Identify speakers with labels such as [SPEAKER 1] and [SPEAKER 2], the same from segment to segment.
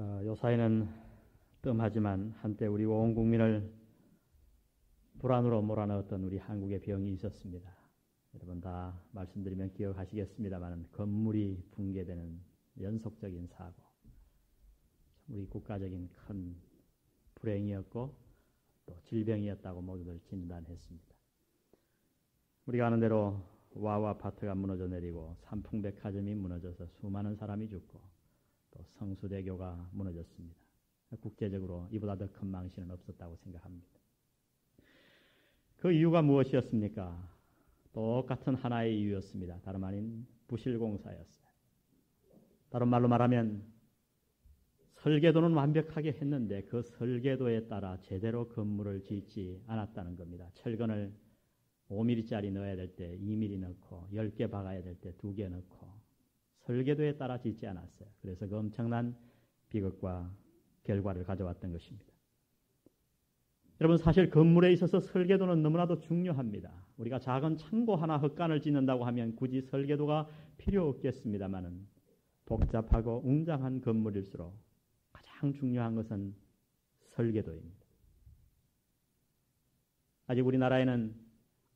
[SPEAKER 1] 요사이는 뜸하지만 한때 우리 온 국민을 불안으로 몰아넣었던 우리 한국의 병이 있었습니다. 여러분 다 말씀드리면 기억하시겠습니다만 건물이 붕괴되는 연속적인 사고, 우리 국가적인 큰 불행이었고 또 질병이었다고 모두들 진단했습니다. 우리가 아는 대로 와우 아파트가 무너져 내리고 삼풍백화점이 무너져서 수많은 사람이 죽고 또 성수대교가 무너졌습니다. 국제적으로 이보다 더 큰 망신은 없었다고 생각합니다. 그 이유가 무엇이었습니까? 똑같은 하나의 이유였습니다. 다름 아닌 부실공사였어요. 다른 말로 말하면 설계도는 완벽하게 했는데 그 설계도에 따라 제대로 건물을 짓지 않았다는 겁니다. 철근을 5mm짜리 넣어야 될 때 2mm 넣고 10개 박아야 될 때 2개 넣고 설계도에 따라 짓지 않았어요. 그래서 그 엄청난 비극과 결과를 가져왔던 것입니다. 여러분 사실 건물에 있어서 설계도는 너무나도 중요합니다. 우리가 작은 창고 하나 헛간을 짓는다고 하면 굳이 설계도가 필요 없겠습니다만은 복잡하고 웅장한 건물일수록 가장 중요한 것은 설계도입니다. 아직 우리나라에는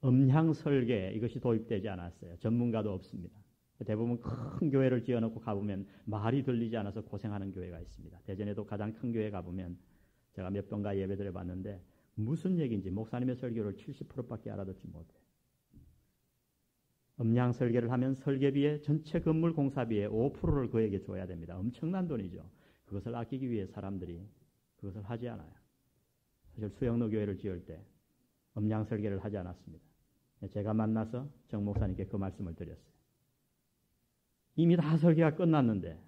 [SPEAKER 1] 음향 설계 이것이 도입되지 않았어요. 전문가도 없습니다. 대부분 큰 교회를 지어놓고 가보면 말이 들리지 않아서 고생하는 교회가 있습니다. 대전에도 가장 큰 교회 가보면 제가 몇 번가 예배드려 봤는데 무슨 얘기인지 목사님의 설교를 70%밖에 알아듣지 못해요. 음향 설계를 하면 설계비의 전체 건물 공사비의 5%를 그에게 줘야 됩니다. 엄청난 돈이죠. 그것을 아끼기 위해 사람들이 그것을 하지 않아요. 사실 수영로 교회를 지을 때 음향 설계를 하지 않았습니다. 제가 만나서 정 목사님께 그 말씀을 드렸어요. 이미 다 설계가 끝났는데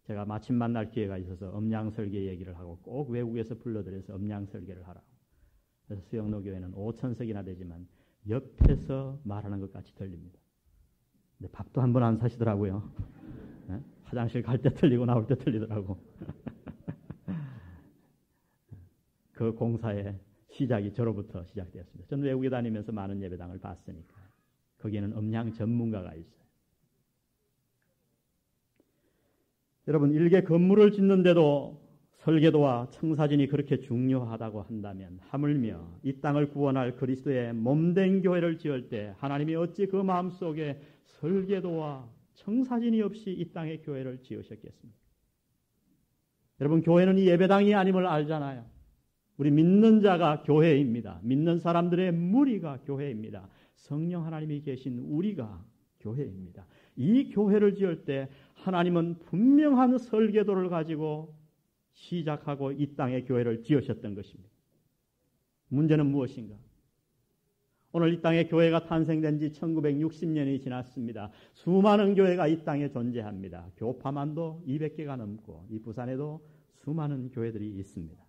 [SPEAKER 1] 제가 마침 만날 기회가 있어서 음향 설계 얘기를 하고 꼭 외국에서 불러들여서 음향 설계를 하라고. 그래서 수영로 교회는 5,000석이나 되지만 옆에서 말하는 것 같이 들립니다. 근데 밥도 한 번 안 사시더라고요. 네? 화장실 갈 때 틀리고 나올 때 틀리더라고. 그 공사의 시작이 저로부터 시작되었습니다. 저는 외국에 다니면서 많은 예배당을 봤으니까 거기에는 음향 전문가가 있어요. 여러분 일개 건물을 짓는데도 설계도와 청사진이 그렇게 중요하다고 한다면 하물며 이 땅을 구원할 그리스도의 몸된 교회를 지을 때 하나님이 어찌 그 마음속에 설계도와 청사진이 없이 이 땅의 교회를 지으셨겠습니까? 여러분 교회는 이 예배당이 아님을 알잖아요. 우리 믿는 자가 교회입니다. 믿는 사람들의 무리가 교회입니다. 성령 하나님이 계신 우리가 교회입니다. 이 교회를 지을 때 하나님은 분명한 설계도를 가지고 시작하고 이 땅의 교회를 지으셨던 것입니다. 문제는 무엇인가? 오늘 이 땅의 교회가 탄생된 지 1960년이 지났습니다. 수많은 교회가 이 땅에 존재합니다. 교파만도 200개가 넘고 이 부산에도 수많은 교회들이 있습니다.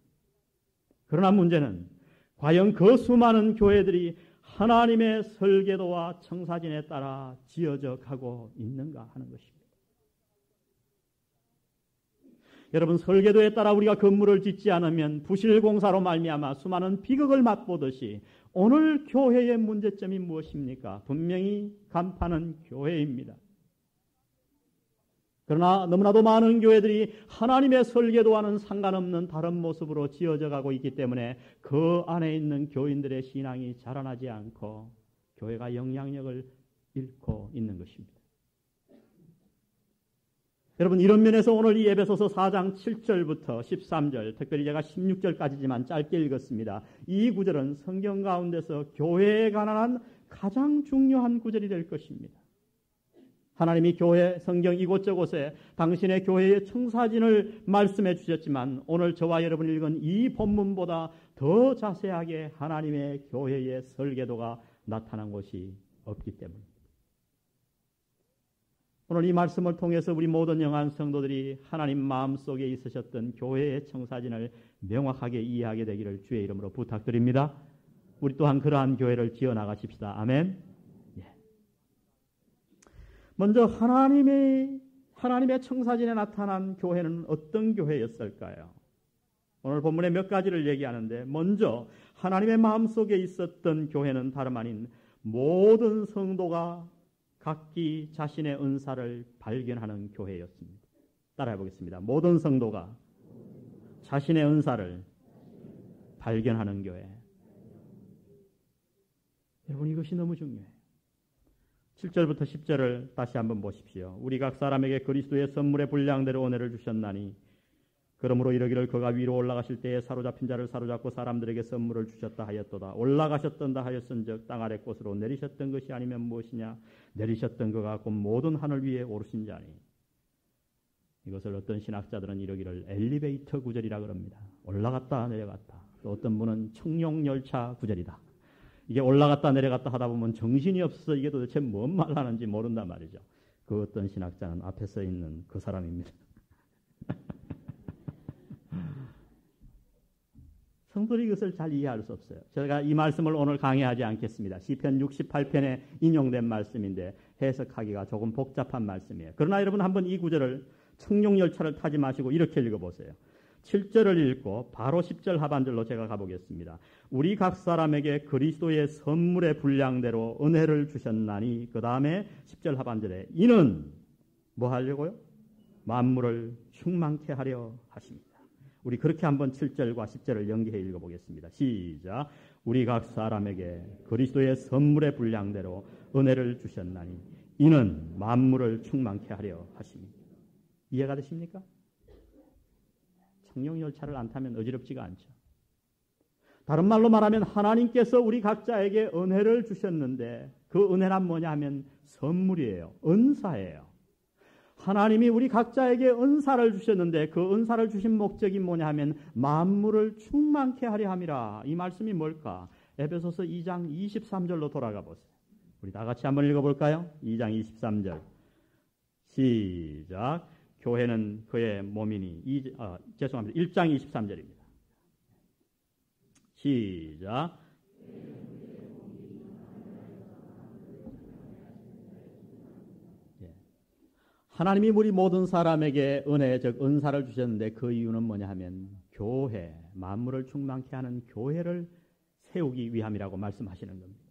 [SPEAKER 1] 그러나 문제는 과연 그 수많은 교회들이 하나님의 설계도와 청사진에 따라 지어져 가고 있는가 하는 것입니다. 여러분 설계도에 따라 우리가 건물을 짓지 않으면 부실공사로 말미암아 수많은 비극을 맛보듯이 오늘 교회의 문제점이 무엇입니까? 분명히 간판은 교회입니다. 그러나 너무나도 많은 교회들이 하나님의 설계도와는 상관없는 다른 모습으로 지어져 가고 있기 때문에 그 안에 있는 교인들의 신앙이 자라나지 않고 교회가 영향력을 잃고 있는 것입니다. 여러분 이런 면에서 오늘 이 에베소서 4장 7절부터 13절, 특별히 제가 16절까지지만 짧게 읽었습니다. 이 구절은 성경 가운데서 교회에 관한 가장 중요한 구절이 될 것입니다. 하나님이 교회, 성경 이곳저곳에 당신의 교회의 청사진을 말씀해 주셨지만 오늘 저와 여러분이 읽은 이 본문보다 더 자세하게 하나님의 교회의 설계도가 나타난 곳이 없기 때문입니다. 오늘 이 말씀을 통해서 우리 모든 영한 성도들이 하나님 마음속에 있으셨던 교회의 청사진을 명확하게 이해하게 되기를 주의 이름으로 부탁드립니다. 우리 또한 그러한 교회를 지어나가십시다. 아멘. 먼저 하나님의 청사진에 나타난 교회는 어떤 교회였을까요? 오늘 본문에 몇 가지를 얘기하는데 먼저 하나님의 마음속에 있었던 교회는 다름 아닌 모든 성도가 각기 자신의 은사를 발견하는 교회였습니다. 따라해 보겠습니다. 모든 성도가 자신의 은사를 발견하는 교회. 여러분, 이것이 너무 중요해요. 7절부터 10절을 다시 한번 보십시오. 우리 각 사람에게 그리스도의 선물의 분량대로 은혜를 주셨나니 그러므로 이러기를 그가 위로 올라가실 때에 사로잡힌 자를 사로잡고 사람들에게 선물을 주셨다 하였도다. 올라가셨던다 하였은즉 땅 아래 곳으로 내리셨던 것이 아니면 무엇이냐? 내리셨던 그가 곧 모든 하늘 위에 오르신 자니. 이것을 어떤 신학자들은 이러기를 엘리베이터 구절이라 그럽니다. 올라갔다 내려갔다. 또 어떤 분은 청룡열차 구절이다. 이게 올라갔다 내려갔다 하다 보면 정신이 없어서 이게 도대체 뭔 말 하는지 모른단 말이죠. 그 어떤 신학자는 앞에 서 있는 그 사람입니다. 성도들이 이것을 잘 이해할 수 없어요. 제가 이 말씀을 오늘 강의하지 않겠습니다. 시편 68편에 인용된 말씀인데 해석하기가 조금 복잡한 말씀이에요. 그러나 여러분 한번 이 구절을 청룡열차를 타지 마시고 이렇게 읽어보세요. 7절을 읽고 바로 10절 하반절로 제가 가보겠습니다. 우리 각 사람에게 그리스도의 선물의 분량대로 은혜를 주셨나니 그 다음에 10절 하반절에 이는 뭐 하려고요? 만물을 충만케 하려 하십니다. 우리 그렇게 한번 7절과 10절을 연계해 읽어보겠습니다. 시작. 우리 각 사람에게 그리스도의 선물의 분량대로 은혜를 주셨나니 이는 만물을 충만케 하려 하십니다. 이해가 되십니까? 청룡열차를 안 타면 어지럽지가 않죠. 다른 말로 말하면 하나님께서 우리 각자에게 은혜를 주셨는데 그 은혜란 뭐냐 하면 선물이에요. 은사예요. 하나님이 우리 각자에게 은사를 주셨는데 그 은사를 주신 목적이 뭐냐 하면 만물을 충만케 하려 함이라. 이 말씀이 뭘까? 에베소서 2장 23절로 돌아가 보세요. 우리 다 같이 한번 읽어볼까요? 2장 23절 시작. 교회는 그의 몸이니 죄송합니다. 1장 23절입니다. 시작. 하나님이 우리 모든 사람에게 은혜, 즉 은사를 주셨는데 그 이유는 뭐냐 하면 교회, 만물을 충만케 하는 교회를 세우기 위함이라고 말씀하시는 겁니다.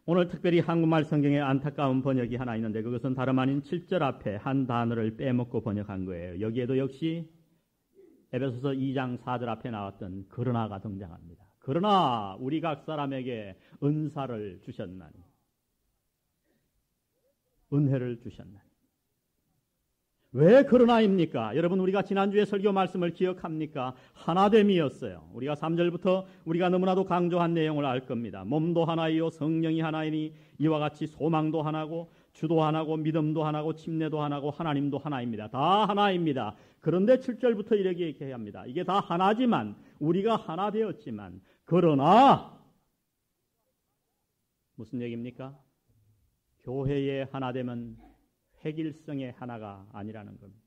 [SPEAKER 1] 오늘 특별히 한국말 성경에 안타까운 번역이 하나 있는데 그것은 다름 아닌 7절 앞에 한 단어를 빼먹고 번역한 거예요. 여기에도 역시 에베소서 2장 4절 앞에 나왔던 그러나가 등장합니다. 그러나 우리 각 사람에게 은사를 주셨나니 은혜를 주셨나니. 왜 그러나입니까? 여러분 우리가 지난주에 설교 말씀을 기억합니까? 하나됨이었어요. 우리가 3절부터 우리가 너무나도 강조한 내용을 알 겁니다. 몸도 하나이요 성령이 하나이니 이와 같이 소망도 하나고 주도 하나고 믿음도 하나고 침례도 하나고 하나님도 하나입니다. 다 하나입니다. 그런데 7절부터 이렇게 얘기해야 합니다. 이게 다 하나지만 우리가 하나 되었지만 그러나 무슨 얘기입니까? 교회의 하나됨은 획일성의 하나가 아니라는 겁니다.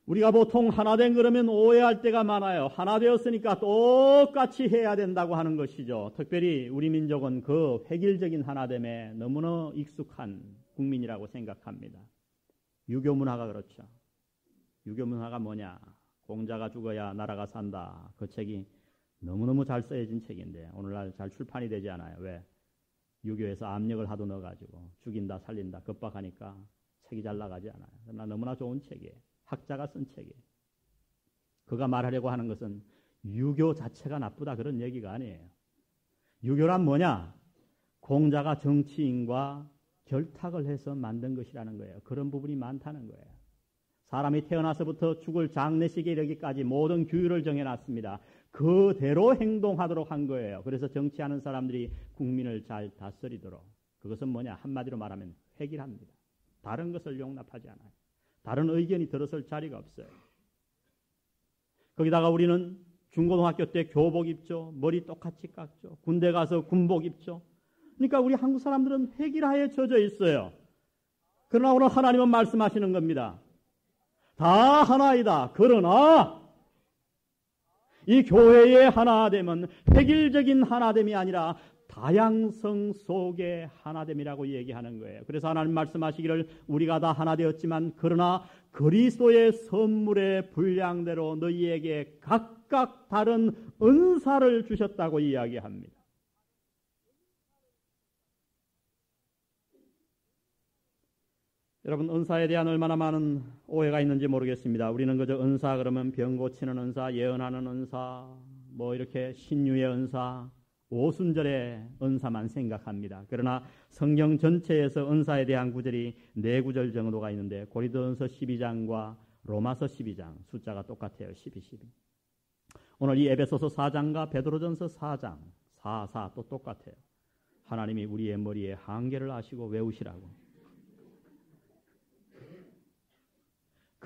[SPEAKER 1] 우리가 보통 하나된 그러면 오해할 때가 많아요. 하나 되었으니까 똑같이 해야 된다고 하는 것이죠. 특별히 우리 민족은 그 획일적인 하나됨에 너무나 익숙한 국민이라고 생각합니다. 유교 문화가 그렇죠. 유교 문화가 뭐냐? 공자가 죽어야 나라가 산다. 그 책이 너무너무 잘 써진 책인데 오늘날 잘 출판이 되지 않아요. 왜? 유교에서 압력을 하도 넣어가지고 죽인다 살린다 급박하니까 책이 잘 나가지 않아요. 그러나 너무나 좋은 책이에요. 학자가 쓴 책이에요. 그가 말하려고 하는 것은 유교 자체가 나쁘다 그런 얘기가 아니에요. 유교란 뭐냐? 공자가 정치인과 결탁을 해서 만든 것이라는 거예요. 그런 부분이 많다는 거예요. 사람이 태어나서부터 죽을 장례식에 이르기까지 모든 규율을 정해놨습니다. 그대로 행동하도록 한 거예요. 그래서 정치하는 사람들이 국민을 잘 다스리도록. 그것은 뭐냐? 한마디로 말하면 획일합니다. 다른 것을 용납하지 않아요. 다른 의견이 들어설 자리가 없어요. 거기다가 우리는 중고등학교 때 교복 입죠. 머리 똑같이 깎죠. 군대 가서 군복 입죠. 그러니까 우리 한국 사람들은 획일하에 젖어 있어요. 그러나 오늘 하나님은 말씀하시는 겁니다. 다 하나이다. 그러나 이 교회의 하나됨은 획일적인 하나됨이 아니라 다양성 속의 하나됨이라고 얘기하는 거예요. 그래서 하나님 말씀하시기를 우리가 다 하나 되었지만 그러나 그리스도의 선물의 분량대로 너희에게 각각 다른 은사를 주셨다고 이야기합니다. 여러분, 은사에 대한 얼마나 많은 오해가 있는지 모르겠습니다. 우리는 그저 은사 그러면 병 고치는 은사, 예언하는 은사, 뭐 이렇게 신유의 은사, 오순절의 은사만 생각합니다. 그러나 성경 전체에서 은사에 대한 구절이 4구절 정도가 있는데 고린도전서 12장과 로마서 12장 숫자가 똑같아요. 12, 12. 오늘 이 에베소서 4장과 베드로전서 4장 4, 4 또 똑같아요. 하나님이 우리의 머리에 한계를 아시고 외우시라고.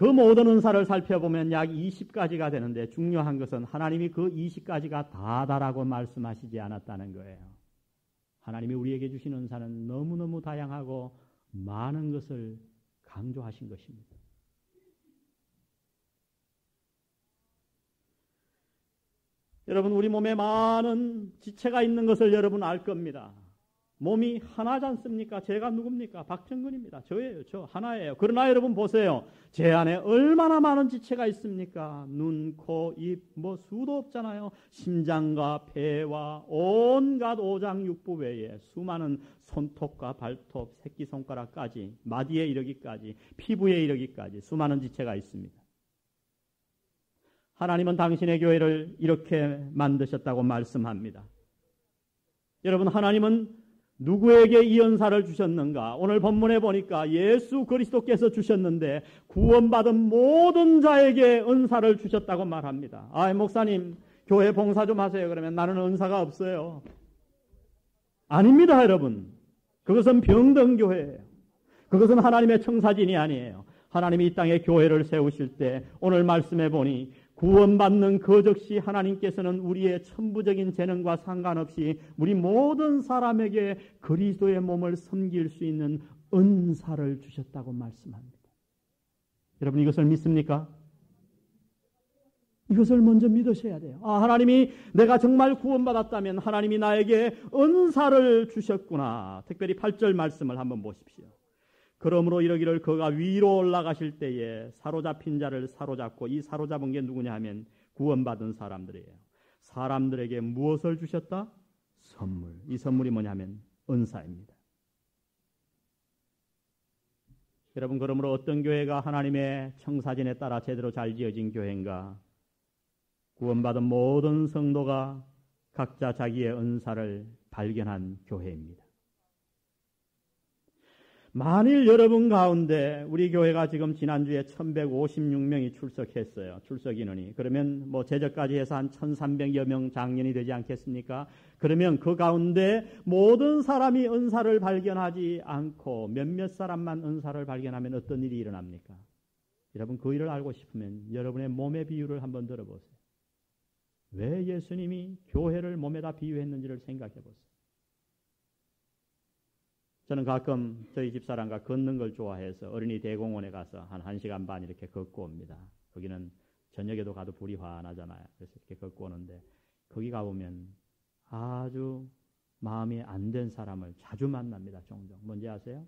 [SPEAKER 1] 그 모든 은사를 살펴보면 약 20가지가 되는데 중요한 것은 하나님이 그 20가지가 다다라고 말씀하시지 않았다는 거예요. 하나님이 우리에게 주신 은사는 너무너무 다양하고 많은 것을 강조하신 것입니다. 여러분, 우리 몸에 많은 지체가 있는 것을 여러분 알 겁니다. 몸이 하나지 않습니까? 제가 누굽니까? 박정근입니다. 저예요. 저 하나예요. 그러나 여러분 보세요. 제 안에 얼마나 많은 지체가 있습니까? 눈, 코, 입, 뭐 수도 없잖아요. 심장과 폐와 온갖 오장육부 외에 수많은 손톱과 발톱, 새끼손가락까지, 마디에 이르기까지, 피부에 이르기까지 수많은 지체가 있습니다. 하나님은 당신의 교회를 이렇게 만드셨다고 말씀합니다. 여러분, 하나님은 누구에게 이 은사를 주셨는가? 오늘 본문에 보니까 예수 그리스도께서 주셨는데 구원받은 모든 자에게 은사를 주셨다고 말합니다. 아, 목사님, 교회 봉사 좀 하세요. 그러면 나는 은사가 없어요. 아닙니다, 여러분. 그것은 병등교회예요. 그것은 하나님의 청사진이 아니에요. 하나님이 이 땅에 교회를 세우실 때 오늘 말씀해 보니 구원받는 그 즉시 하나님께서는 우리의 천부적인 재능과 상관없이 우리 모든 사람에게 그리스도의 몸을 섬길 수 있는 은사를 주셨다고 말씀합니다. 여러분, 이것을 믿습니까? 이것을 먼저 믿으셔야 돼요. 아, 하나님이 내가 정말 구원받았다면 하나님이 나에게 은사를 주셨구나. 특별히 8절 말씀을 한번 보십시오. 그러므로 이러기를 그가 위로 올라가실 때에 사로잡힌 자를 사로잡고, 이 사로잡은 게 누구냐 하면 구원받은 사람들이에요. 사람들에게 무엇을 주셨다? 선물. 이 선물이 뭐냐면 은사입니다. 여러분, 그러므로 어떤 교회가 하나님의 청사진에 따라 제대로 잘 지어진 교회인가? 구원받은 모든 성도가 각자 자기의 은사를 발견한 교회입니다. 만일 여러분 가운데 우리 교회가 지금 지난주에 1156명이 출석했어요. 출석 인원이. 그러면 뭐 제적까지 해서 한 1300여 명 장년이 되지 않겠습니까? 그러면 그 가운데 모든 사람이 은사를 발견하지 않고 몇몇 사람만 은사를 발견하면 어떤 일이 일어납니까? 여러분, 그 일을 알고 싶으면 여러분의 몸의 비유를 한번 들어보세요. 왜 예수님이 교회를 몸에다 비유했는지를 생각해 보세요. 저는 가끔 저희 집사람과 걷는 걸 좋아해서 어린이 대공원에 가서 한 1시간 반 이렇게 걷고 옵니다. 거기는 저녁에도 가도 불이 환하잖아요. 그래서 이렇게 걷고 오는데 거기 가보면 아주 마음이 안 된 사람을 자주 만납니다. 종종. 뭔지 아세요?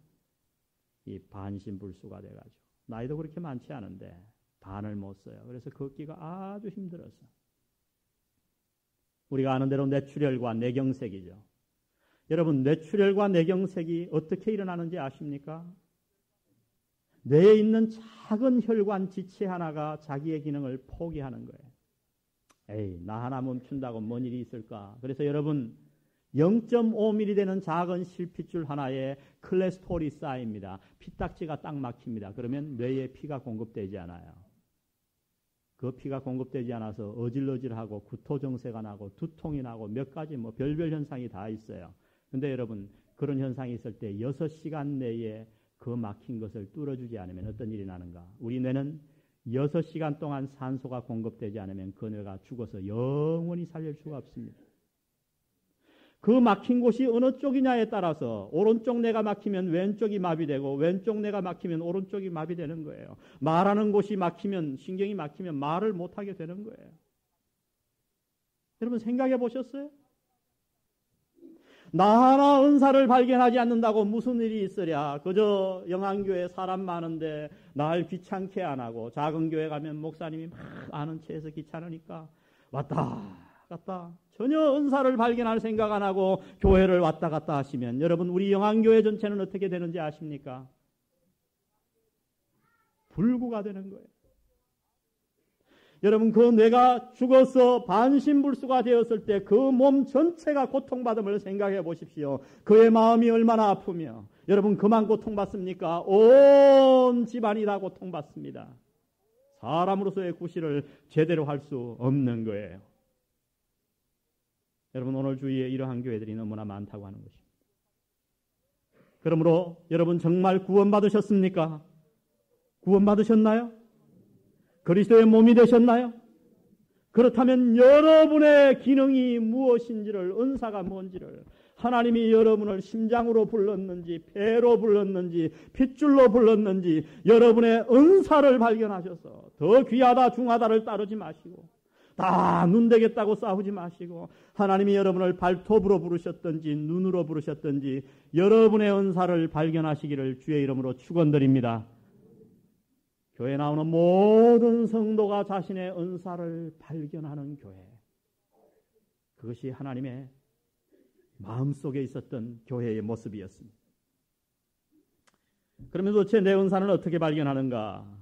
[SPEAKER 1] 이 반신불수가 돼가지고. 나이도 그렇게 많지 않은데 반을 못 써요. 그래서 걷기가 아주 힘들었어. 우리가 아는 대로 뇌출혈과 뇌경색이죠. 여러분, 뇌출혈과 뇌경색이 어떻게 일어나는지 아십니까? 뇌에 있는 작은 혈관 지체 하나가 자기의 기능을 포기하는 거예요. 에이, 나 하나 멈춘다고 뭔 일이 있을까? 그래서 여러분, 0.5mm 되는 작은 실핏줄 하나에 콜레스테롤이 쌓입니다. 피딱지가 딱 막힙니다. 그러면 뇌에 피가 공급되지 않아요. 그 피가 공급되지 않아서 어질어질하고 구토정세가 나고 두통이 나고 몇 가지 뭐 별별 현상이 다 있어요. 근데 여러분, 그런 현상이 있을 때 6시간 내에 그 막힌 것을 뚫어주지 않으면 어떤 일이 나는가? 우리 뇌는 6시간 동안 산소가 공급되지 않으면 그 뇌가 죽어서 영원히 살릴 수가 없습니다. 그 막힌 곳이 어느 쪽이냐에 따라서 오른쪽 뇌가 막히면 왼쪽이 마비되고 왼쪽 뇌가 막히면 오른쪽이 마비되는 거예요. 말하는 곳이 막히면, 신경이 막히면 말을 못하게 되는 거예요. 여러분, 생각해 보셨어요? 나 하나 은사를 발견하지 않는다고 무슨 일이 있으랴. 그저 영안교회 사람 많은데 날 귀찮게 안 하고, 작은 교회 가면 목사님이 막 아는 체해서 귀찮으니까 왔다 갔다 전혀 은사를 발견할 생각 안 하고 교회를 왔다 갔다 하시면 여러분, 우리 영안교회 전체는 어떻게 되는지 아십니까? 불구가 되는 거예요. 여러분, 그 뇌가 죽어서 반신불수가 되었을 때 그 몸 전체가 고통받음을 생각해 보십시오. 그의 마음이 얼마나 아프며, 여러분 그만 고통받습니까? 온 집안이 다 고통받습니다. 사람으로서의 구실을 제대로 할 수 없는 거예요. 여러분, 오늘 주위에 이러한 교회들이 너무나 많다고 하는 것입니다. 그러므로 여러분 정말 구원받으셨습니까? 구원받으셨나요? 그리스도의 몸이 되셨나요? 그렇다면 여러분의 기능이 무엇인지를, 은사가 뭔지를, 하나님이 여러분을 심장으로 불렀는지, 폐로 불렀는지, 핏줄로 불렀는지, 여러분의 은사를 발견하셔서 더 귀하다 중하다를 따르지 마시고, 다 눈 되겠다고 싸우지 마시고, 하나님이 여러분을 발톱으로 부르셨든지 눈으로 부르셨든지 여러분의 은사를 발견하시기를 주의 이름으로 축원드립니다. 교회에 나오는 모든 성도가 자신의 은사를 발견하는 교회, 그것이 하나님의 마음속에 있었던 교회의 모습이었습니다. 그러면 도대체 내 은사는 어떻게 발견하는가?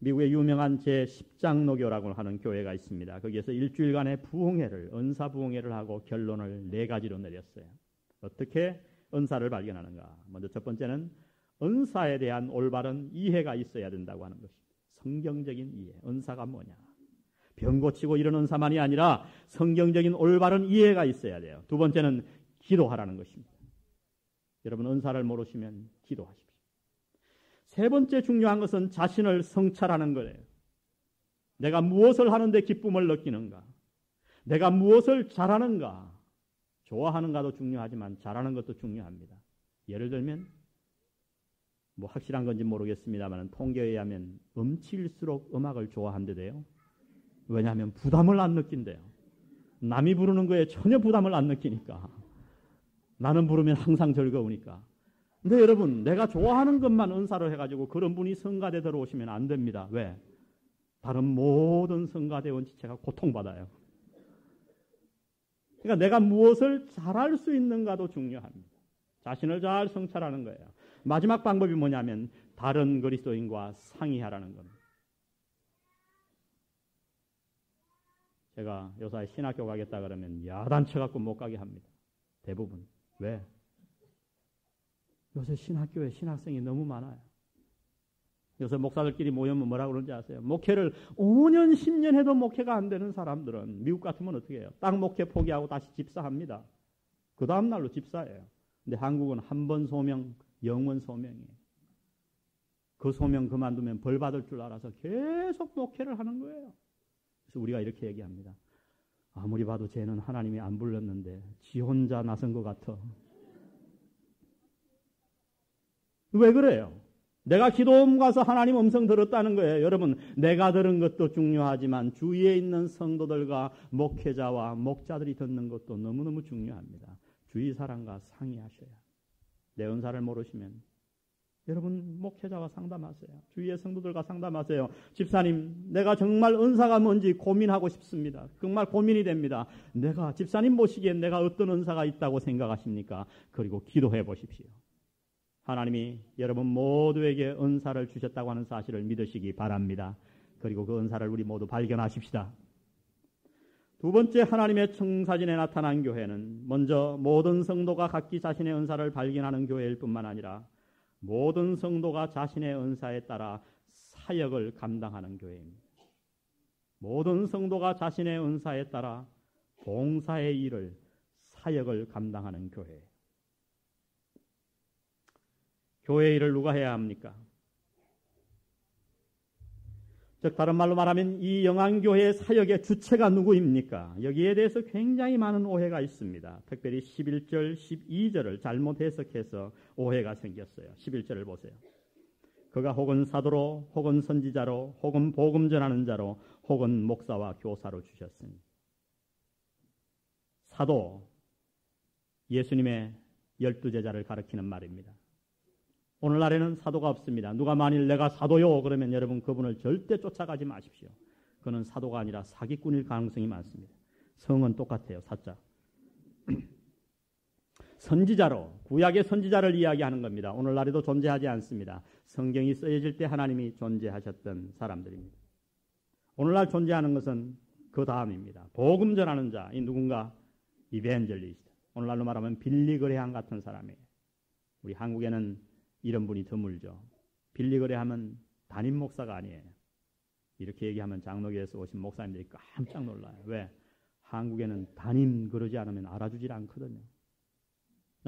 [SPEAKER 1] 미국의 유명한 제10장로교라고 하는 교회가 있습니다. 거기에서 일주일간의 부흥회를, 은사 부흥회를 하고 결론을 4가지로 내렸어요. 어떻게 은사를 발견하는가? 먼저 첫 번째는 은사에 대한 올바른 이해가 있어야 된다고 하는 것입니다. 성경적인 이해, 은사가 뭐냐? 병 고치고 이런 은사만이 아니라 성경적인 올바른 이해가 있어야 돼요. 두 번째는 기도하라는 것입니다. 여러분, 은사를 모르시면 기도하십시오. 세 번째 중요한 것은 자신을 성찰하는 거예요. 내가 무엇을 하는데 기쁨을 느끼는가? 내가 무엇을 잘하는가? 좋아하는가도 중요하지만 잘하는 것도 중요합니다. 예를 들면 뭐 확실한 건지 모르겠습니다만 통계에 의하면 음치일수록 음악을 좋아한대요. 왜냐하면 부담을 안 느낀대요. 남이 부르는 거에 전혀 부담을 안 느끼니까. 나는 부르면 항상 즐거우니까. 근데 여러분, 내가 좋아하는 것만 은사로 해가지고 그런 분이 성가대 들어오시면 안 됩니다. 왜? 다른 모든 성가대원 지체가 고통받아요. 그러니까 내가 무엇을 잘할 수 있는가도 중요합니다. 자신을 잘 성찰하는 거예요. 마지막 방법이 뭐냐면 다른 그리스도인과 상의하라는 겁니다. 제가 요새 신학교 가겠다 그러면 야단쳐갖고 못 가게 합니다. 대부분. 왜? 요새 신학교에 신학생이 너무 많아요. 요새 목사들끼리 모이면 뭐라고 그러는지 아세요? 목회를 5년, 10년 해도 목회가 안 되는 사람들은 미국 같으면 어떻게 해요? 딱 목회 포기하고 다시 집사합니다. 그 다음 날로 집사예요. 근데 한국은 한 번 소명, 영원 소명이에요. 그 소명 그만두면 벌 받을 줄 알아서 계속 목회를 하는 거예요. 그래서 우리가 이렇게 얘기합니다. 아무리 봐도 쟤는 하나님이 안 불렀는데 지 혼자 나선 것 같아. 왜 그래요? 내가 기도음 가서 하나님 음성 들었다는 거예요. 여러분, 내가 들은 것도 중요하지만 주위에 있는 성도들과 목회자와 목자들이 듣는 것도 너무너무 중요합니다. 주위 사람과 상의하셔야. 내 은사를 모르시면 여러분 목회자와 상담하세요. 주위의 성도들과 상담하세요. 집사님, 내가 정말 은사가 뭔지 고민하고 싶습니다. 정말 고민이 됩니다. 내가 집사님 보시기엔 내가 어떤 은사가 있다고 생각하십니까? 그리고 기도해 보십시오. 하나님이 여러분 모두에게 은사를 주셨다고 하는 사실을 믿으시기 바랍니다. 그리고 그 은사를 우리 모두 발견하십시다. 두 번째, 하나님의 청사진에 나타난 교회는 먼저 모든 성도가 각기 자신의 은사를 발견하는 교회일 뿐만 아니라 모든 성도가 자신의 은사에 따라 사역을 감당하는 교회입니다. 모든 성도가 자신의 은사에 따라 봉사의 일을, 사역을 감당하는 교회. 교회 일을 누가 해야 합니까? 즉 다른 말로 말하면 이 영안교회의 사역의 주체가 누구입니까? 여기에 대해서 굉장히 많은 오해가 있습니다. 특별히 11절, 12절을 잘못 해석해서 오해가 생겼어요. 11절을 보세요. 그가 혹은 사도로, 혹은 선지자로, 혹은 복음 전하는 자로, 혹은 목사와 교사로 주셨으니. 사도, 예수님의 12제자를 가리키는 말입니다. 오늘날에는 사도가 없습니다. 누가 만일 내가 사도요 그러면 여러분 그분을 절대 쫓아가지 마십시오. 그는 사도가 아니라 사기꾼일 가능성이 많습니다. 성은 똑같아요. 사자. 선지자로, 구약의 선지자를 이야기하는 겁니다. 오늘날에도 존재하지 않습니다. 성경이 쓰여질 때 하나님이 존재하셨던 사람들입니다. 오늘날 존재하는 것은 그 다음입니다. 복음 전하는 자, 이 누군가 이벤젤리스트. 오늘날로 말하면 빌리 그레함 같은 사람이에요. 우리 한국에는 이런 분이 드물죠. 빌리 그레함은 담임 목사가 아니에요. 이렇게 얘기하면 장로교에서 오신 목사님들이 깜짝 놀라요. 왜? 한국에는 담임 그러지 않으면 알아주질 않거든요.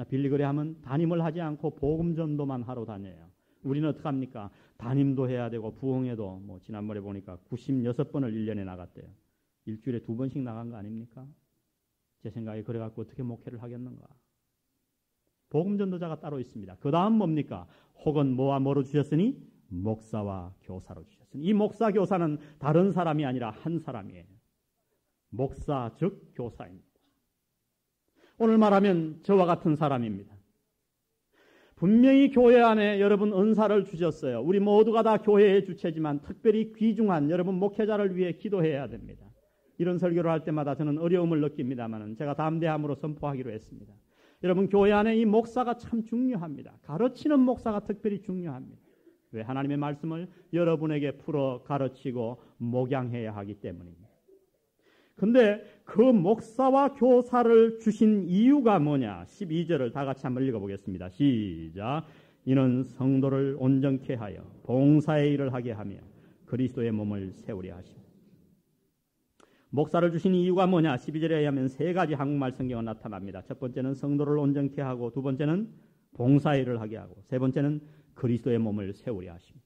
[SPEAKER 1] 빌리 그레함은 담임을 하지 않고 복음 전도만 하러 다녀요. 우리는 어떻게 합니까? 담임도 해야 되고 부흥회도 지난번에 보니까 96번을 1년에 나갔대요. 일주일에 2번씩 나간 거 아닙니까? 제 생각에 그래갖고 어떻게 목회를 하겠는가? 복음 전도자가 따로 있습니다. 그 다음 뭡니까? 혹은 뭐와 뭐로 주셨으니? 목사와 교사로 주셨으니. 이 목사 교사는 다른 사람이 아니라 한 사람이에요. 목사 즉 교사입니다. 오늘 말하면 저와 같은 사람입니다. 분명히 교회 안에 여러분 은사를 주셨어요. 우리 모두가 다 교회의 주체지만 특별히 귀중한 여러분 목회자를 위해 기도해야 됩니다. 이런 설교를 할 때마다 저는 어려움을 느낍니다만 제가 담대함으로 선포하기로 했습니다. 여러분 교회 안에 이 목사가 참 중요합니다. 가르치는 목사가 특별히 중요합니다. 왜? 하나님의 말씀을 여러분에게 풀어 가르치고 목양해야 하기 때문입니다. 근데 그 목사와 교사를 주신 이유가 뭐냐? 12절을 다 같이 한번 읽어보겠습니다. 시작. 이는 성도를 온전케 하여 봉사의 일을 하게 하며 그리스도의 몸을 세우려 하십니다. 목사를 주신 이유가 뭐냐? 12절에 의하면 세 가지 한국말 성경은 나타납니다. 첫 번째는 성도를 온전케 하고, 두 번째는 봉사의 일을 하게 하고, 세 번째는 그리스도의 몸을 세우려 하십니다.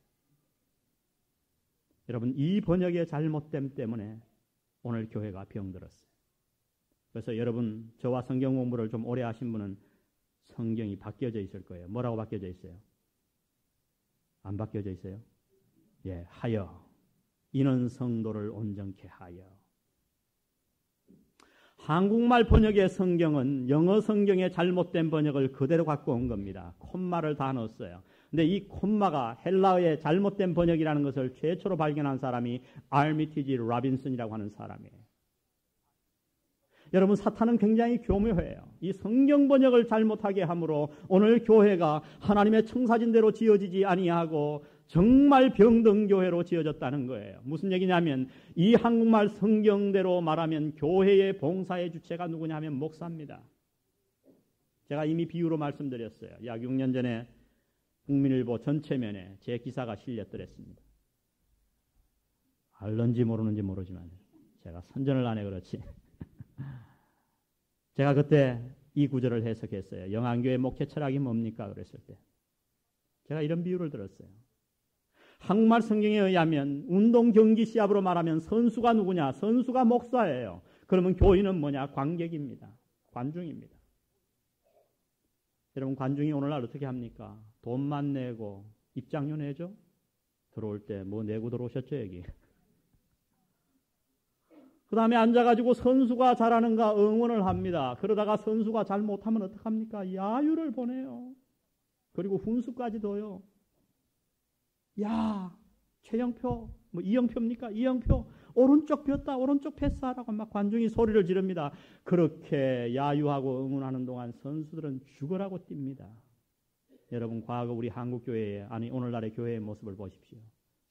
[SPEAKER 1] 여러분, 이 번역의 잘못됨 때문에 오늘 교회가 병들었어요. 그래서 여러분, 저와 성경 공부를 좀 오래 하신 분은 성경이 바뀌어져 있을 거예요. 뭐라고 바뀌어져 있어요? 안 바뀌어져 있어요? 예, 하여. 이는 성도를 온전케 하여. 한국말 번역의 성경은 영어 성경의 잘못된 번역을 그대로 갖고 온 겁니다. 콤마를 다 넣었어요. 근데 이 콤마가 헬라어의 잘못된 번역이라는 것을 최초로 발견한 사람이 알미티지 라빈슨이라고 하는 사람이에요. 여러분, 사탄은 굉장히 교묘해요. 이 성경 번역을 잘못하게 함으로 오늘 교회가 하나님의 청사진대로 지어지지 아니하고 정말 병든 교회로 지어졌다는 거예요. 무슨 얘기냐면 이 한국말 성경대로 말하면 교회의 봉사의 주체가 누구냐 하면 목사입니다. 제가 이미 비유로 말씀드렸어요. 약 6년 전에 국민일보 전체면에 제 기사가 실렸더랬습니다. 알는지 모르는지 모르지만 제가 선전을 안 해 그렇지. 제가 그때 이 구절을 해석했어요. 영안교회 목회 철학이 뭡니까? 그랬을 때 제가 이런 비유를 들었어요. 한국말 성경에 의하면 운동 경기 시합으로 말하면 선수가 누구냐? 선수가 목사예요. 그러면 교인은 뭐냐? 관객입니다. 관중입니다. 여러분, 관중이 오늘날 어떻게 합니까? 돈만 내고 입장료 내죠? 들어올 때 뭐 내고 들어오셨죠, 여기? 그 다음에 앉아가지고 선수가 잘하는가 응원을 합니다. 그러다가 선수가 잘 못하면 어떡합니까? 야유를 보내요. 그리고 훈수까지 둬요. 야, 최영표, 뭐 이영표입니까? 이영표, 오른쪽 폈다, 오른쪽 패스하라고 막 관중이 소리를 지릅니다. 그렇게 야유하고 응원하는 동안 선수들은 죽으라고 뜁니다. 여러분, 과거 우리 한국 교회의, 아니 오늘날의 교회의 모습을 보십시오.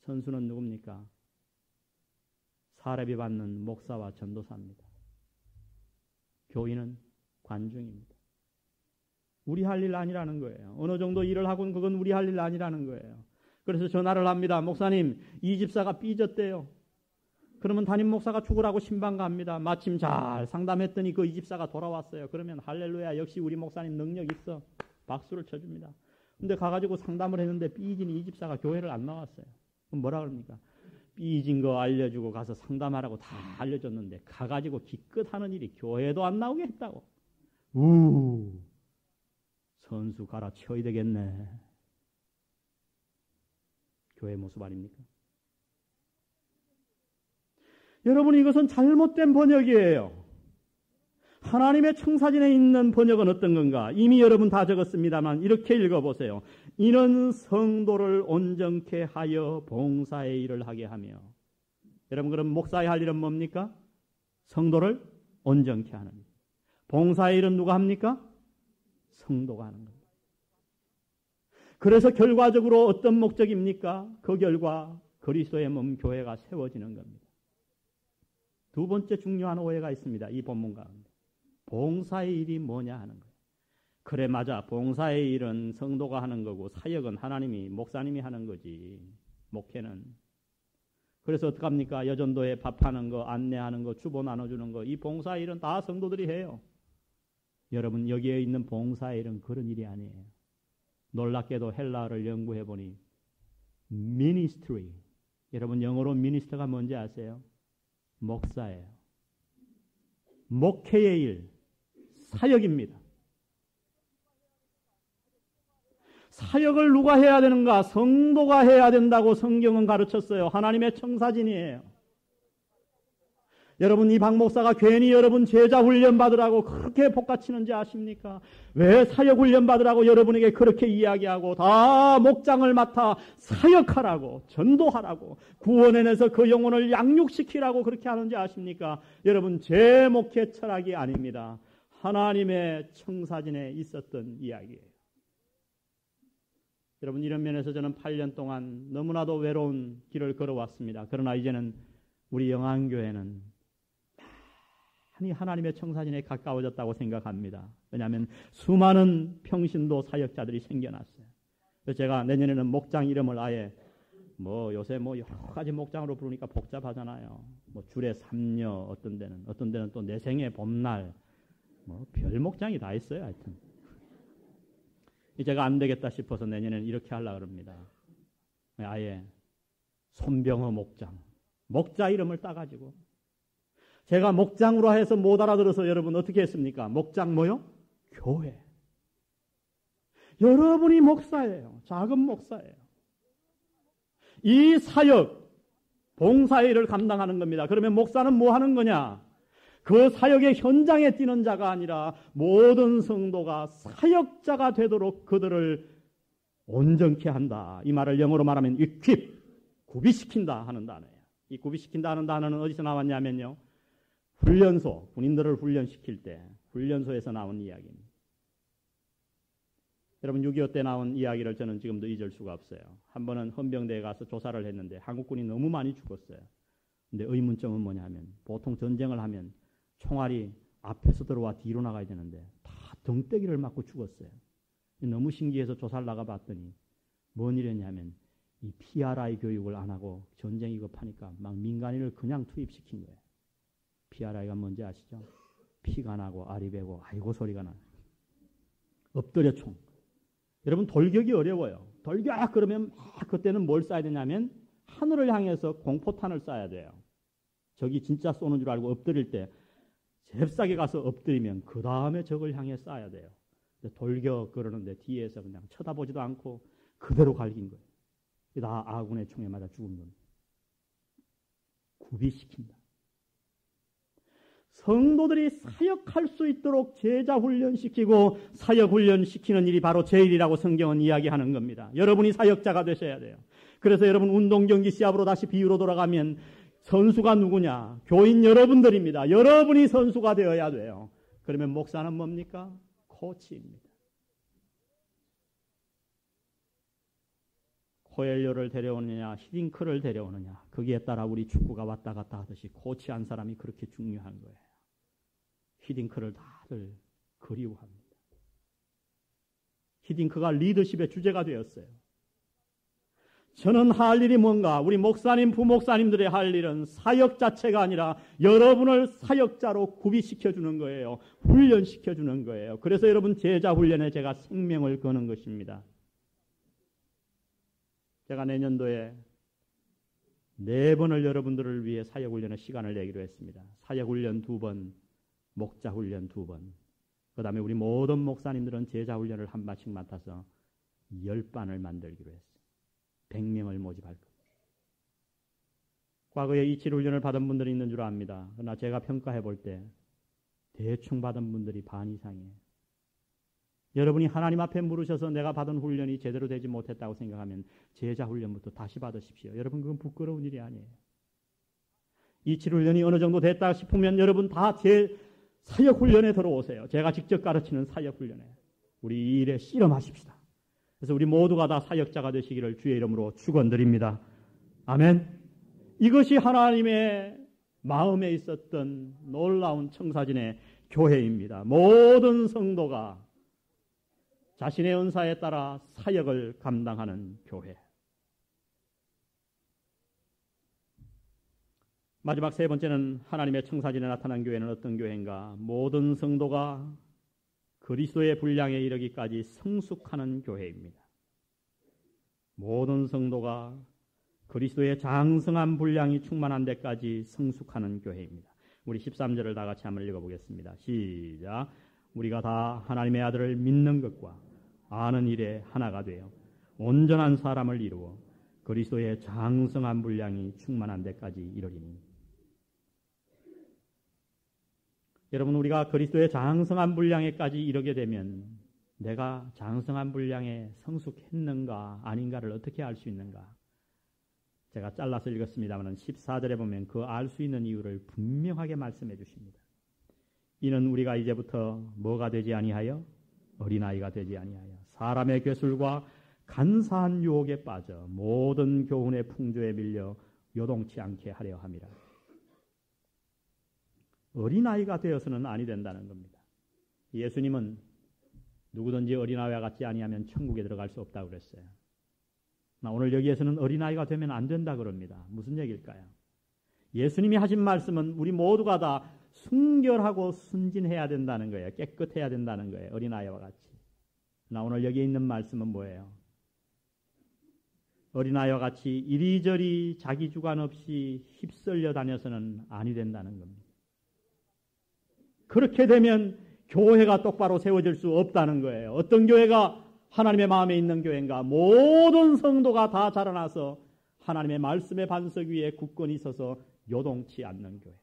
[SPEAKER 1] 선수는 누굽니까? 사례비 받는 목사와 전도사입니다. 교인은 관중입니다. 우리 할 일 아니라는 거예요. 어느 정도 일을 하고는 그건 우리 할 일 아니라는 거예요. 그래서 전화를 합니다. 목사님, 이 집사가 삐졌대요. 그러면 담임 목사가 죽으라고 신방 갑니다. 마침 잘 상담했더니 그 이 집사가 돌아왔어요. 그러면 할렐루야, 역시 우리 목사님 능력 있어. 박수를 쳐줍니다. 근데 가가지고 상담을 했는데 삐진 이 집사가 교회를 안 나왔어요. 그럼 뭐라 그럽니까? 삐진 거 알려주고 가서 상담하라고 다 알려줬는데 가가지고 기껏 하는 일이 교회도 안 나오게 했다고. 선수 갈아치워야 되겠네. 교회 모습 아닙니까? 여러분, 이것은 잘못된 번역이에요. 하나님의 청사진에 있는 번역은 어떤 건가? 이미 여러분 다 적었습니다만 이렇게 읽어보세요. 이는 성도를 온전케 하여 봉사의 일을 하게 하며. 여러분, 그럼 목사의 할 일은 뭡니까? 성도를 온전케 하는 일. 봉사의 일은 누가 합니까? 성도가 하는 겁니다. 그래서 결과적으로 어떤 목적입니까? 그 결과 그리스도의 몸 교회가 세워지는 겁니다. 두 번째 중요한 오해가 있습니다. 이 본문 가운데. 봉사의 일이 뭐냐 하는 거예요. 그래 맞아. 봉사의 일은 성도가 하는 거고 사역은 하나님이 목사님이 하는 거지. 목회는. 그래서 어떡합니까? 여전도에 밥하는 거, 안내하는 거, 주보 나눠주는 거, 이 봉사의 일은 다 성도들이 해요. 여러분 여기에 있는 봉사의 일은 그런 일이 아니에요. 놀랍게도 헬라어를 연구해보니 ministry, 여러분 영어로 미니스터가 뭔지 아세요? 목사예요. 목회의 일, 사역입니다. 사역을 누가 해야 되는가? 성도가 해야 된다고 성경은 가르쳤어요. 하나님의 청사진이에요. 여러분 이 박 목사가 괜히 여러분 제자 훈련 받으라고 그렇게 복가치는지 아십니까? 왜 사역 훈련 받으라고 여러분에게 그렇게 이야기하고 다 목장을 맡아 사역하라고 전도하라고 구원해내서 그 영혼을 양육시키라고 그렇게 하는지 아십니까? 여러분 제 목회 철학이 아닙니다. 하나님의 청사진에 있었던 이야기예요. 여러분 이런 면에서 저는 8년 동안 너무나도 외로운 길을 걸어왔습니다. 그러나 이제는 우리 영안교회는 많이 하나님의 청사진에 가까워졌다고 생각합니다. 왜냐하면 수많은 평신도 사역자들이 생겨났어요. 그래서 제가 내년에는 목장 이름을 아예 요새 여러 가지 목장으로 부르니까 복잡하잖아요. 줄의 삼녀 어떤 데는 또 내생의 봄날 별 목장이 다 있어요. 하여튼 제가 안 되겠다 싶어서 내년에는 이렇게 하려고 합니다. 아예 손병호 목장, 목자 이름을 따가지고 제가 목장으로 해서 못 알아들어서 여러분 어떻게 했습니까? 목장 뭐요? 교회. 여러분이 목사예요. 작은 목사예요. 이 사역, 봉사의 일을 감당하는 겁니다. 그러면 목사는 뭐 하는 거냐? 그 사역의 현장에 뛰는 자가 아니라 모든 성도가 사역자가 되도록 그들을 온전케 한다. 이 말을 영어로 말하면 equip, 구비시킨다 하는 단어예요. 이 구비시킨다 하는 단어는 어디서 나왔냐면요. 훈련소, 군인들을 훈련시킬 때 훈련소에서 나온 이야기입니다. 여러분 6.25 때 나온 이야기를 저는 지금도 잊을 수가 없어요. 한 번은 헌병대에 가서 조사를 했는데 한국군이 너무 많이 죽었어요. 근데 의문점은 뭐냐면 보통 전쟁을 하면 총알이 앞에서 들어와 뒤로 나가야 되는데 다 덩대기를 맞고 죽었어요. 너무 신기해서 조사를 나가봤더니 뭔 일이었냐면 이 PRI 교육을 안 하고 전쟁이 급하니까 막 민간인을 그냥 투입시킨 거예요. PRI가 뭔지 아시죠? 피가 나고 알이 배고 아이고 소리가 나요. 엎드려 총. 여러분 돌격이 어려워요. 돌격 그러면 그때는 뭘 쏴야 되냐면 하늘을 향해서 공포탄을 쏴야 돼요. 적이 진짜 쏘는 줄 알고 엎드릴 때 잽싸게 가서 엎드리면 그 다음에 적을 향해 쏴야 돼요. 돌격 그러는데 뒤에서 그냥 쳐다보지도 않고 그대로 갈긴 거예요. 다 아군의 총에 맞아 죽은 겁니다. 구비시킨다. 성도들이 사역할 수 있도록 제자 훈련시키고 사역 훈련시키는 일이 바로 제 일이라고 성경은 이야기하는 겁니다. 여러분이 사역자가 되셔야 돼요. 그래서 여러분 운동 경기 시합으로 다시 비유로 돌아가면 선수가 누구냐? 교인 여러분들입니다. 여러분이 선수가 되어야 돼요. 그러면 목사는 뭡니까? 코치입니다. 코엘료를 데려오느냐 히딩크를 데려오느냐 거기에 따라 우리 축구가 왔다 갔다 하듯이 코치한 사람이 그렇게 중요한 거예요. 히딩크를 다들 그리워합니다. 히딩크가 리더십의 주제가 되었어요. 저는 할 일이 뭔가 우리 목사님 부목사님들의 할 일은 사역 자체가 아니라 여러분을 사역자로 구비시켜주는 거예요. 훈련시켜주는 거예요. 그래서 여러분 제자 훈련에 제가 생명을 거는 것입니다. 제가 내년도에 4번을 여러분들을 위해 사역훈련의 시간을 내기로 했습니다. 사역훈련 2번, 목자훈련 2번. 그 다음에 우리 모든 목사님들은 제자훈련을 한 반씩 맡아서 10반을 만들기로 했어요. 100명을 모집할 겁니다. 과거에 이치훈련을 받은 분들이 있는 줄 압니다. 그러나 제가 평가해 볼 때 대충 받은 분들이 반 이상이에요. 여러분이 하나님 앞에 물으셔서 내가 받은 훈련이 제대로 되지 못했다고 생각하면 제자 훈련부터 다시 받으십시오. 여러분 그건 부끄러운 일이 아니에요. 이치훈련이 어느 정도 됐다 싶으면 여러분 다 제 사역훈련에 들어오세요. 제가 직접 가르치는 사역훈련에. 우리 이 일에 씨름하십시다. 그래서 우리 모두가 다 사역자가 되시기를 주의 이름으로 축원드립니다. 아멘. 이것이 하나님의 마음에 있었던 놀라운 청사진의 교회입니다. 모든 성도가 자신의 은사에 따라 사역을 감당하는 교회. 마지막 세 번째는 하나님의 청사진에 나타난 교회는 어떤 교회인가? 모든 성도가 그리스도의 분량에 이르기까지 성숙하는 교회입니다. 모든 성도가 그리스도의 장성한 분량이 충만한 데까지 성숙하는 교회입니다. 우리 13절을 다 같이 한번 읽어보겠습니다. 시작. 우리가 다 하나님의 아들을 믿는 것과 아는 일에 하나가 되어 온전한 사람을 이루어 그리스도의 장성한 분량이 충만한 데까지 이르리니. 여러분, 우리가 그리스도의 장성한 분량에까지 이르게 되면 내가 장성한 분량에 성숙했는가 아닌가를 어떻게 알 수 있는가? 제가 잘라서 읽었습니다만 14절에 보면 그 알 수 있는 이유를 분명하게 말씀해 주십니다. 이는 우리가 이제부터 뭐가 되지 아니하여? 어린아이가 되지 아니하여 사람의 괴술과 간사한 유혹에 빠져 모든 교훈의 풍조에 밀려 요동치 않게 하려 함이라. 어린아이가 되어서는 아니 된다는 겁니다. 예수님은 누구든지 어린아이와 같지 아니하면 천국에 들어갈 수 없다고 그랬어요. 오늘 여기에서는 어린아이가 되면 안 된다 그럽니다. 무슨 얘기일까요? 예수님이 하신 말씀은 우리 모두가 다 순결하고 순진해야 된다는 거예요. 깨끗해야 된다는 거예요. 어린아이와 같이. 오늘 여기 있는 말씀은 뭐예요? 어린아이와 같이 이리저리 자기 주관 없이 휩쓸려 다녀서는 아니 된다는 겁니다. 그렇게 되면 교회가 똑바로 세워질 수 없다는 거예요. 어떤 교회가 하나님의 마음에 있는 교회인가? 모든 성도가 다 자라나서 하나님의 말씀의 반석 위에 굳건히 서서 요동치 않는 교회.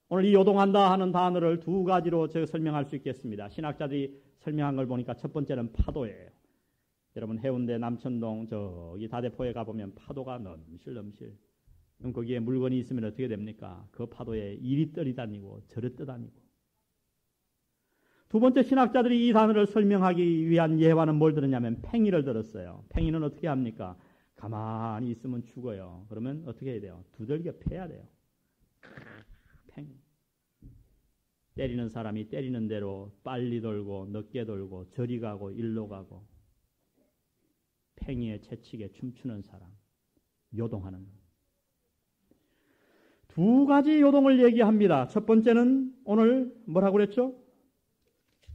[SPEAKER 1] 오늘 이 요동한다 하는 단어를 두 가지로 제가 설명할 수 있겠습니다. 신학자들이 설명한 걸 보니까 첫 번째는 파도예요. 여러분 해운대 남천동 저기 다대포에 가보면 파도가 넘실넘실. 그럼 거기에 물건이 있으면 어떻게 됩니까? 그 파도에 이리 떠다니고 저리 떠다니고. 두 번째, 신학자들이 이 단어를 설명하기 위한 예화는 뭘 들었냐면 팽이를 들었어요. 팽이는 어떻게 합니까? 가만히 있으면 죽어요. 그러면 어떻게 해야 돼요? 두들겨 패야 돼요. 팽이. 때리는 사람이 때리는 대로 빨리 돌고 늦게 돌고 저리 가고 일로 가고 팽이의 채찍에 춤추는 사람. 요동하는 것. 두 가지 요동을 얘기합니다. 첫 번째는 오늘 뭐라고 그랬죠?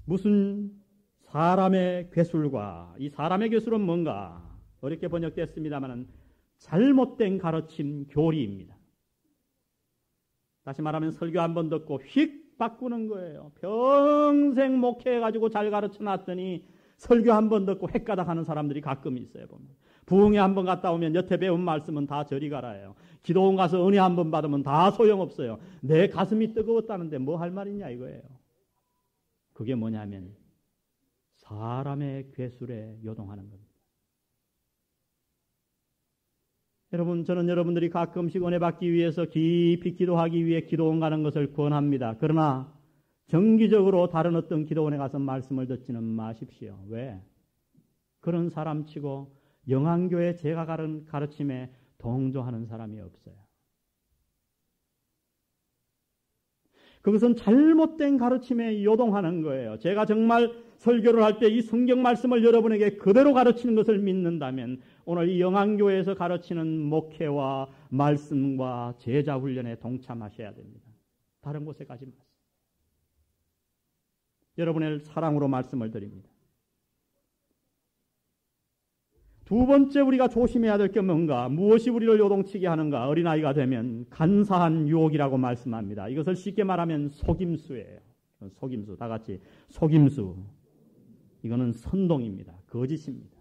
[SPEAKER 1] 무슨 사람의 괴술과, 이 사람의 괴술은 뭔가 어렵게 번역됐습니다만 잘못된 가르침 교리입니다. 다시 말하면 설교 한 번 듣고 휙 바꾸는 거예요. 평생 목회해가지고 잘 가르쳐놨더니 설교 한 번 듣고 헷가닥하는 사람들이 가끔 있어요. 보면 부흥회 한 번 갔다 오면 여태 배운 말씀은 다 저리 가라예요. 기도원 가서 은혜 한 번 받으면 다 소용없어요. 내 가슴이 뜨거웠다는데 뭐 할 말이냐 이거예요. 그게 뭐냐면 사람의 괴술에 요동하는 겁니다. 여러분, 저는 여러분들이 가끔씩 은혜 받기 위해서 깊이 기도하기 위해 기도원 가는 것을 권합니다. 그러나 정기적으로 다른 어떤 기도원에 가서 말씀을 듣지는 마십시오. 왜? 그런 사람치고 영안교회 제가 가르침에 동조하는 사람이 없어요. 그것은 잘못된 가르침에 요동하는 거예요. 제가 정말 설교를 할 때 이 성경 말씀을 여러분에게 그대로 가르치는 것을 믿는다면 오늘 이 영안교회에서 가르치는 목회와 말씀과 제자 훈련에 동참하셔야 됩니다. 다른 곳에 가지 마세요. 여러분의 사랑으로 말씀을 드립니다. 두 번째 우리가 조심해야 될 게 뭔가, 무엇이 우리를 요동치게 하는가? 어린아이가 되면 간사한 유혹이라고 말씀합니다. 이것을 쉽게 말하면 속임수예요. 속임수, 다 같이 속임수. 이거는 선동입니다. 거짓입니다.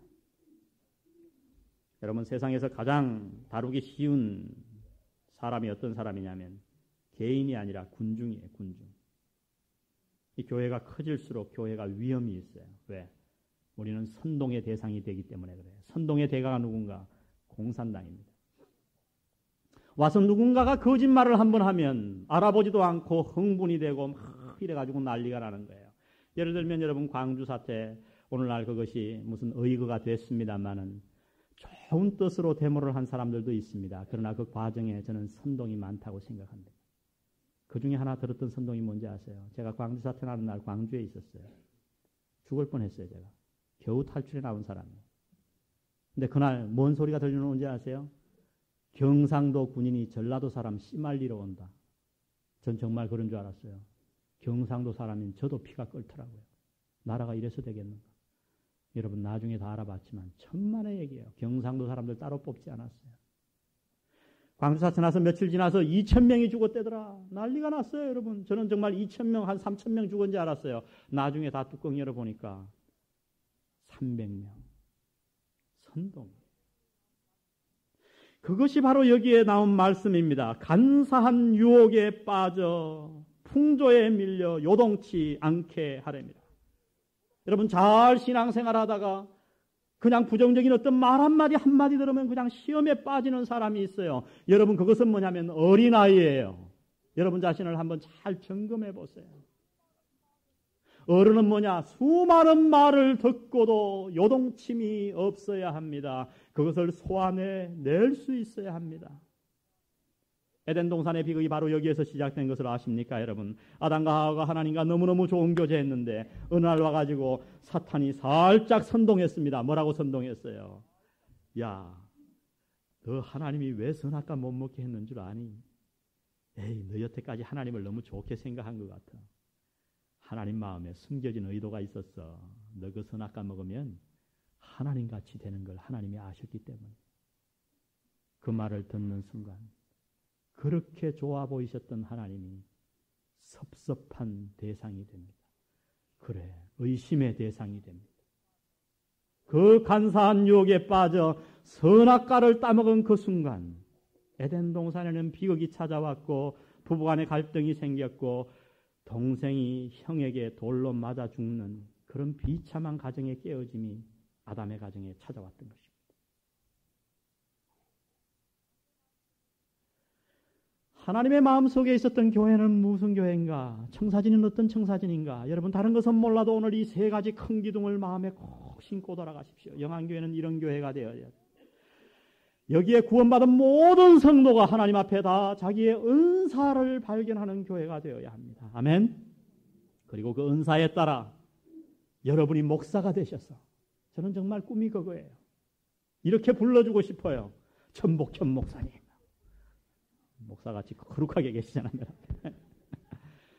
[SPEAKER 1] 여러분, 세상에서 가장 다루기 쉬운 사람이 어떤 사람이냐면 개인이 아니라 군중이에요. 군중. 이 교회가 커질수록 교회가 위험이 있어요. 왜? 우리는 선동의 대상이 되기 때문에 그래요. 선동의 대가가 누군가? 공산당입니다. 와서 누군가가 거짓말을 한번 하면 알아보지도 않고 흥분이 되고 막 이래가지고 난리가 나는 거예요. 예를 들면 여러분 광주 사태 오늘날 그것이 무슨 의거가 됐습니다마는 좋은 뜻으로 데모를 한 사람들도 있습니다. 그러나 그 과정에 저는 선동이 많다고 생각합니다. 그 중에 하나 들었던 선동이 뭔지 아세요? 제가 광주 사태 나는 날 광주에 있었어요. 죽을 뻔했어요. 제가. 겨우 탈출해 나온 사람이에요. 근데 그날 뭔 소리가 들려오는지 아세요? 경상도 군인이 전라도 사람 씨말리러 온다. 전 정말 그런 줄 알았어요. 경상도 사람인 저도 피가 끓더라고요. 나라가 이래서 되겠는가? 여러분 나중에 다 알아봤지만 천만의 얘기예요. 경상도 사람들 따로 뽑지 않았어요. 광주 사태 나서 며칠 지나서 2,000명이 죽었대더라. 난리가 났어요, 여러분. 저는 정말 2,000명, 한 3,000명 죽은지 알았어요. 나중에 다 뚜껑 열어보니까 300명. 선동. 그것이 바로 여기에 나온 말씀입니다. 간사한 유혹에 빠져 풍조에 밀려 요동치 않게 하렵니다. 여러분 잘 신앙생활하다가 그냥 부정적인 어떤 말 한마디 들으면 그냥 시험에 빠지는 사람이 있어요. 여러분 그것은 뭐냐면 어린아이예요. 여러분 자신을 한번 잘 점검해 보세요. 어른은 뭐냐? 수많은 말을 듣고도 요동침이 없어야 합니다. 그것을 소화내낼 수 있어야 합니다. 에덴 동산의 비극이 바로 여기에서 시작된 것을 아십니까, 여러분? 아담과 하와가 하나님과 너무너무 좋은 교제했는데 어느 날 와가지고 사탄이 살짝 선동했습니다. 뭐라고 선동했어요? 야, 너 하나님이 왜 선악과 못 먹게 했는 줄 아니? 에이, 너 여태까지 하나님을 너무 좋게 생각한 것 같아. 하나님 마음에 숨겨진 의도가 있었어. 너 그 선악과 먹으면 하나님같이 되는 걸 하나님이 아셨기 때문에. 그 말을 듣는 순간 그렇게 좋아 보이셨던 하나님이 섭섭한 대상이 됩니다. 그래, 의심의 대상이 됩니다. 그 간사한 유혹에 빠져 선악과를 따먹은 그 순간 에덴 동산에는 비극이 찾아왔고 부부간의 갈등이 생겼고 동생이 형에게 돌로 맞아 죽는 그런 비참한 가정의 깨어짐이 아담의 가정에 찾아왔던 것입니다. 하나님의 마음속에 있었던 교회는 무슨 교회인가? 청사진은 어떤 청사진인가? 여러분 다른 것은 몰라도 오늘 이 세 가지 큰 기둥을 마음에 꼭 신고 돌아가십시오. 영안교회는 이런 교회가 되어야 돼요. 여기에 구원받은 모든 성도가 하나님 앞에 다 자기의 은사를 발견하는 교회가 되어야 합니다. 아멘. 그리고 그 은사에 따라 여러분이 목사가 되셔서 저는 정말 꿈이 그거예요. 이렇게 불러주고 싶어요. 전복현 목사님. 목사같이 거룩하게 계시잖아요.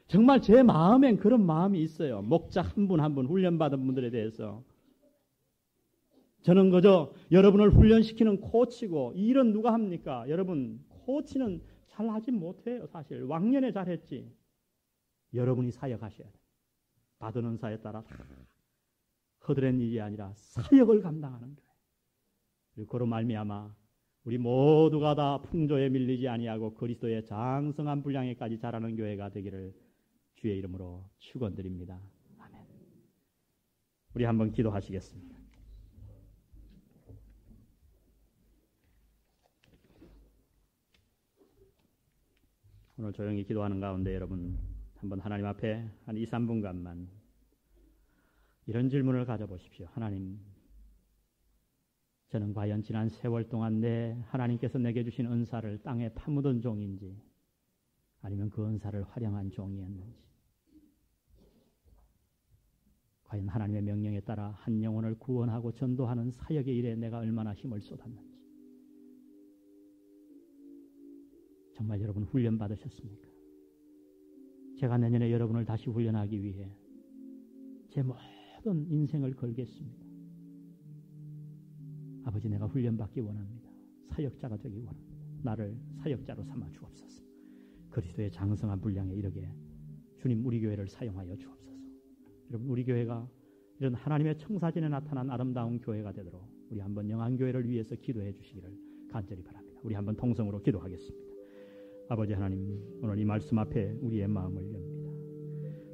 [SPEAKER 1] 정말 제 마음엔 그런 마음이 있어요. 목자 한 분 한 분 훈련받은 분들에 대해서. 저는 그저 여러분을 훈련시키는 코치고 이 일은 누가 합니까? 여러분 코치는 잘 하지 못해요. 사실 왕년에 잘했지. 여러분이 사역하셔야 돼요. 받은 은사에 따라 허드렛 일이 아니라 사역을 감당하는 거예요. 그리고 그로 말미암아 우리 모두가 다 풍조에 밀리지 아니하고 그리스도의 장성한 분량에까지 자라는 교회가 되기를 주의 이름으로 축원드립니다. 아멘. 우리 한번 기도하시겠습니다. 오늘 조용히 기도하는 가운데 여러분 한번 하나님 앞에 한 2, 3분간만 이런 질문을 가져보십시오. 하나님, 저는 과연 지난 세월 동안 하나님께서 내게 주신 은사를 땅에 파묻은 종인지 아니면 그 은사를 활용한 종이었는지, 과연 하나님의 명령에 따라 한 영혼을 구원하고 전도하는 사역의 일에 내가 얼마나 힘을 쏟았는지, 정말 여러분 훈련 받으셨습니까? 제가 내년에 여러분을 다시 훈련하기 위해 제 모든 인생을 걸겠습니다. 아버지, 내가 훈련받기 원합니다. 사역자가 되기 원합니다. 나를 사역자로 삼아 주옵소서. 그리스도의 장성한 분량에 이르게 주님 우리 교회를 사용하여 주옵소서. 여러분 우리 교회가 이런 하나님의 청사진에 나타난 아름다운 교회가 되도록 우리 한번 영안교회를 위해서 기도해 주시기를 간절히 바랍니다. 우리 한번 통성으로 기도하겠습니다. 아버지 하나님, 오늘 이 말씀 앞에 우리의 마음을 엽니다.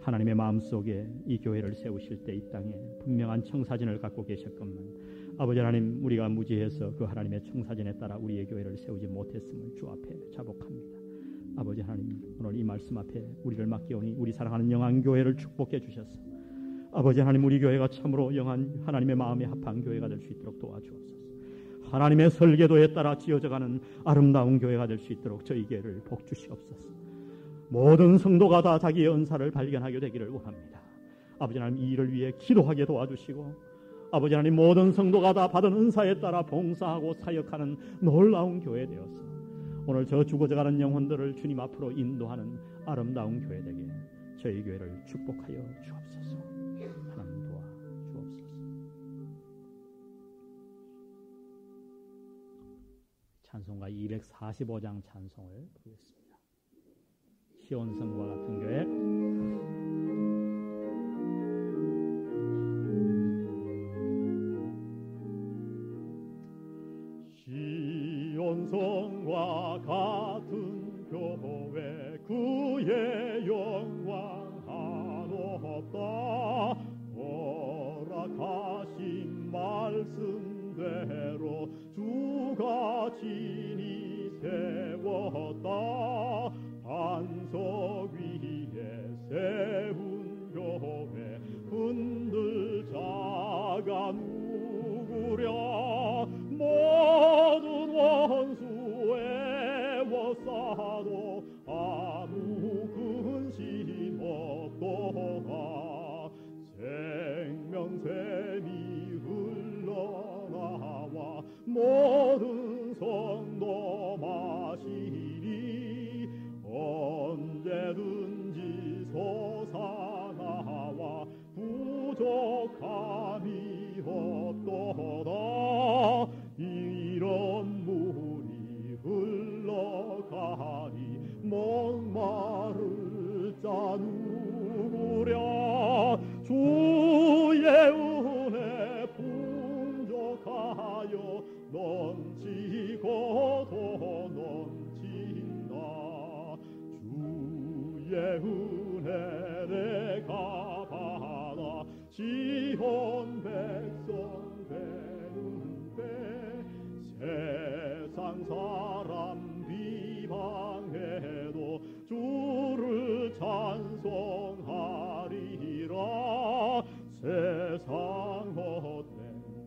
[SPEAKER 1] 하나님의 마음속에 이 교회를 세우실 때 이 땅에 분명한 청사진을 갖고 계셨건만 아버지 하나님, 우리가 무지해서 그 하나님의 청사진에 따라 우리의 교회를 세우지 못했음을 주 앞에 자복합니다. 아버지 하나님, 오늘 이 말씀 앞에 우리를 맡기오니 우리 사랑하는 영안교회를 축복해 주셔서 아버지 하나님, 우리 교회가 참으로 영한 하나님의 마음에 합한 교회가 될 수 있도록 도와주옵소서. 하나님의 설계도에 따라 지어져가는 아름다운 교회가 될 수 있도록 저희 교회를 복주시옵소서. 모든 성도가 다 자기의 은사를 발견하게 되기를 원합니다. 아버지 하나님, 이 일을 위해 기도하게 도와주시고, 아버지 하나님, 모든 성도가 다 받은 은사에 따라 봉사하고 사역하는 놀라운 교회 되어서 오늘 저 죽어져가는 영혼들을 주님 앞으로 인도하는 아름다운 교회 되게 저희 교회를 축복하여 주옵소서. 하나님 도와 주옵소서. 찬송가 245장 찬송을 부르겠습니다. 시온성과 같은 교회. 시온성과 같은 교회, 그의 영광 한없다. 허락하신 말씀대로 주가 진히 세웠다. 반석 위에 세운 교회, 흔들 자가 누구랴. 모든 원수 애워싸도 아무 근심 없도다. 생명샘이 흘러나와 모든 성도 마시리. 언제든지 솟아나와 부족함이 없도다. 이런 물이 흘러가니 목마를 자 누구랴. 주의 은혜 풍족하여 넘치고 더 넘친다. 주의 은혜 내가 받아 시온 백성 세상 사람 비방해도 주를 찬송하리라. 세상 헛된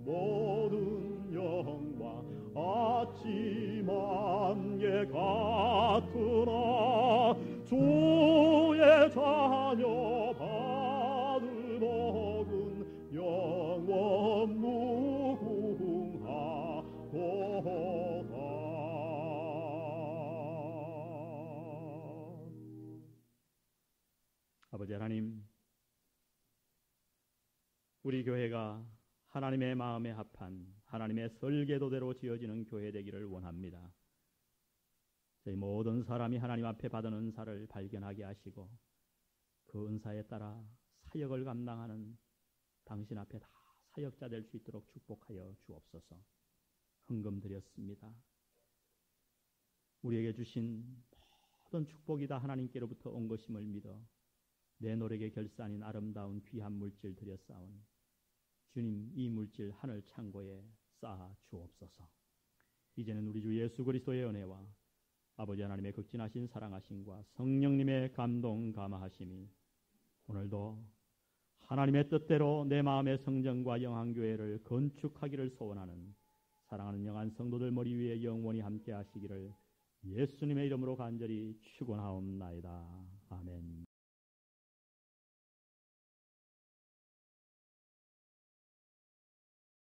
[SPEAKER 1] 모든 영광 아침 안개 같으나 주의 자녀 받을 복은 영원 무궁하도다. 아버지 하나님, 우리 교회가 하나님의 마음에 합한 하나님의 설계도대로 지어지는 교회 되기를 원합니다. 저희 모든 사람이 하나님 앞에 받은 은사를 발견하게 하시고 그 은사에 따라 사역을 감당하는 당신 앞에 다 사역자 될 수 있도록 축복하여 주옵소서. 헌금 드렸습니다. 우리에게 주신 모든 축복이 다 하나님께로부터 온 것임을 믿어 내 노력의 결산인 아름다운 귀한 물질 드렸사오니 주님, 이 물질 하늘 창고에 쌓아 주옵소서. 이제는 우리 주 예수 그리스도의 은혜와 아버지 하나님의 극진하신 사랑하심과 성령님의 감동 감화하심이 오늘도 하나님의 뜻대로 내 마음의 성전과 영안교회를 건축하기를 소원하는 사랑하는 영안 성도들 머리 위에 영원히 함께 하시기를 예수님의 이름으로 간절히 축원하옵나이다. 아멘.